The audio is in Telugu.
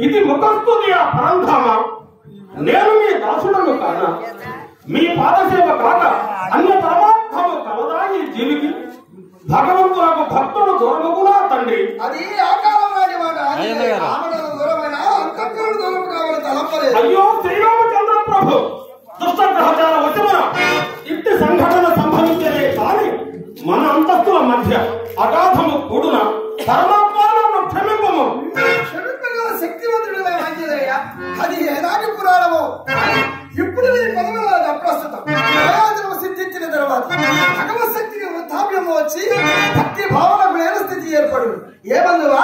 ఇది ముఖస్తుతి ఆ పరంధామ. నేను మీ దాసుడను కాన, మీ పాదసేవ కాక అన్య పరమార్థము కలదా ఈ జీవికి? భగవంతులకు భక్తుడు దూరముగునా తండ్రి? అది ఆకారం నాటి మాట. దూరమైన అంతఃకరణ దూరం కావాలి తలపలేదు. అయ్యో శ్రీరామచంద్ర ప్రభు, దుష్ట గ్రహచార వశమున ఇట్టి సంఘటన సంభవించలే కానీ మన అంతస్తుల మధ్య అగాధము కూడున పరమాత్మను క్షమింపము. క్షమింపగల శక్తివంతుడు మంచిదయ్యా. అది ఏనాటి పురాణము. ఇప్పుడు నీ పదవుల అప్రస్తుతం. ప్రయోజనం సిద్ధించిన తర్వాత భగవత్ శక్తికి వృద్ధాప్యము వచ్చి భక్తి భావనకు లేని స్థితి ఏర్పడు. ఏమందువా